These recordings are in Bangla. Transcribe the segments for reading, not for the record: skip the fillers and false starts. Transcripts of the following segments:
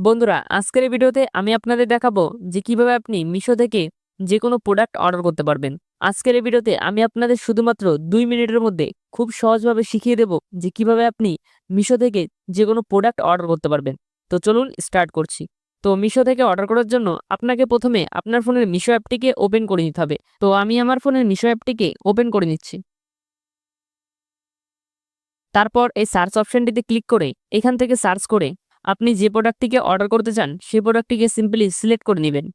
বন্ধুরা, আজকের এই ভিডিওতে আমি আপনাদের দেখাবো যে কিভাবে আপনি মিশো থেকে যে কোনো প্রোডাক্ট অর্ডার করতে পারবেন। আজকের এই ভিডিওতে আমি আপনাদের শুধুমাত্র 2 মিনিটের মধ্যে খুব সহজভাবে শিখিয়ে দেব যে কিভাবে আপনি মিশো থেকে যে কোনো প্রোডাক্ট অর্ডার করতে পারবেন। তো চলুন স্টার্ট করছি। তো মিশো থেকে অর্ডার করার জন্য আপনাকে প্রথমে আপনার ফোনের মিশো অ্যাপটিকে ওপেন করে নিতে হবে। তো আমি আমার ফোনের মিশো অ্যাপটিকে ওপেন করে নিচ্ছি। তারপর এই সার্চ অপশনটিতে ক্লিক করে এখান থেকে সার্চ করে আপনি যে প্রোডাক্টটিকে অর্ডার করতে চান সেই প্রোডাক্টটিকে সিম্পলি সিলেক্ট করে নেবেন।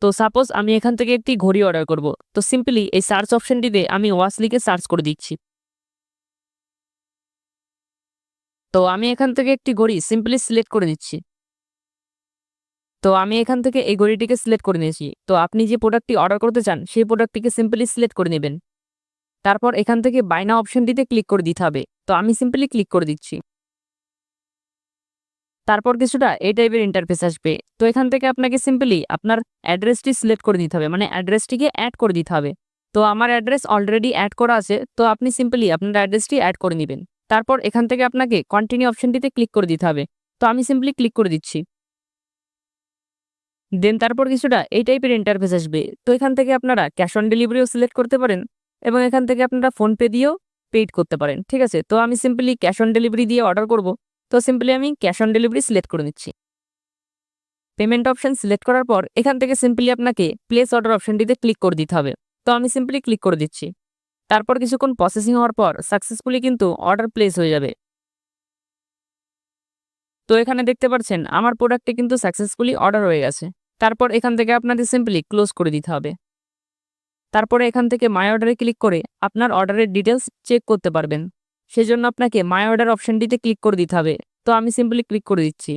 তো সাপোজ আমি এখান থেকে একটি ঘড়ি অর্ডার করব, তো সিম্পলি এই সার্চ অপশনটিতে আমি ওয়াচ লিখে সার্চ করে দিচ্ছি। তো আমি এখান থেকে একটি ঘড়ি সিম্পলি সিলেক্ট করে নিচ্ছি। তো আমি এখান থেকে এই ঘড়িটিকে সিলেক্ট করে নিয়েছি। তো আপনি যে প্রোডাক্টটি অর্ডার করতে চান সেই প্রোডাক্টটিকে সিম্পলি সিলেক্ট করে নেবেন। তারপর এখান থেকে বাই নাও অপশনটিতে ক্লিক করে দিতে হবে। তো আমি সিম্পলি ক্লিক করে দিচ্ছি। তারপর কিছুটা এই টাইপের ইন্টারফেস আসবে। তো এখান থেকে আপনাকে সিম্পলি আপনার অ্যাড্রেসটি সিলেক্ট করে নিতে হবে, মানে অ্যাড্রেসটিকে অ্যাড করে দিতে হবে। তো আমার অ্যাড্রেস অলরেডি অ্যাড করা আছে, তো আপনি সিম্পলি আপনার অ্যাড্রেসটি অ্যাড করে নেবেন। তারপর এখান থেকে আপনাকে কন্টিনিউ অপশনটিতে ক্লিক করে দিতে হবে। তো আমি সিম্পলি ক্লিক করে দিচ্ছি। দেন তারপর কিছুটা এই টাইপের ইন্টারফেস আসবে। তো এখান থেকে আপনারা ক্যাশ অন ডেলিভারিও সিলেক্ট করতে পারেন এবং এখান থেকে আপনারা ফোনপে দিয়েও পেইড করতে পারেন। ঠিক আছে, তো আমি সিম্পলি ক্যাশ অন ডেলিভারি দিয়ে অর্ডার করব। তো সিম্পলি আমি ক্যাশ অন ডেলিভারি সিলেক্ট করে নিচ্ছি। পেমেন্ট অপশন সিলেক্ট করার পর এখান থেকে সিম্পলি আপনাকে প্লেস অর্ডার অপশনটিতে ক্লিক করে দিতে হবে। তো আমি সিম্পলি ক্লিক করে দিচ্ছি। তারপর কিছুক্ষণ প্রসেসিং হওয়ার পর সাকসেসফুলি কিন্তু অর্ডার প্লেস হয়ে যাবে। তো এখানে দেখতে পাচ্ছেন আমার প্রোডাক্টটি কিন্তু সাকসেসফুলি অর্ডার হয়ে গেছে। তারপর এখান থেকে আপনাদের সিম্পলি ক্লোজ করে দিতে হবে। তারপরে এখান থেকে মাই অর্ডারে ক্লিক করে আপনার অর্ডারের ডিটেলস চেক করতে পারবেন। সেজন্য আপনাকে মাই অর্ডার অপশনটিতে ক্লিক করে দিতে হবে। তো আমি সিম্পলি ক্লিক করে দিচ্ছি।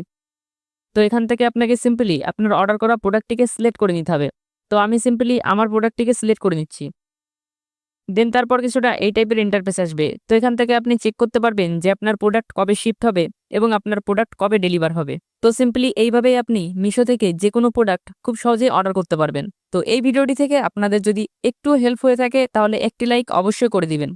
তো এখান থেকে আপনাকে সিম্পলি আপনার অর্ডার করা প্রোডাক্টটিকে সিলেক্ট করে নিতে হবে। তো আমি সিম্পলি আমার প্রোডাক্টটিকে সিলেক্ট করে নিচ্ছি। দেন তারপর কিছুটা এই টাইপের ইন্টারফেস আসবে। তো এখান থেকে আপনি চেক করতে পারবেন যে আপনার প্রোডাক্ট কবে শিফট হবে এবং আপনার প্রোডাক্ট কবে ডেলিভার হবে। তো সিম্পলি এইভাবেই আপনি মিশো থেকে যে কোনো প্রোডাক্ট খুব সহজেই অর্ডার করতে পারবেন। তো এই ভিডিওটি থেকে আপনাদের যদি একটু হেল্প হয়ে থাকে তাহলে একটি লাইক অবশ্যই করে দিবেন।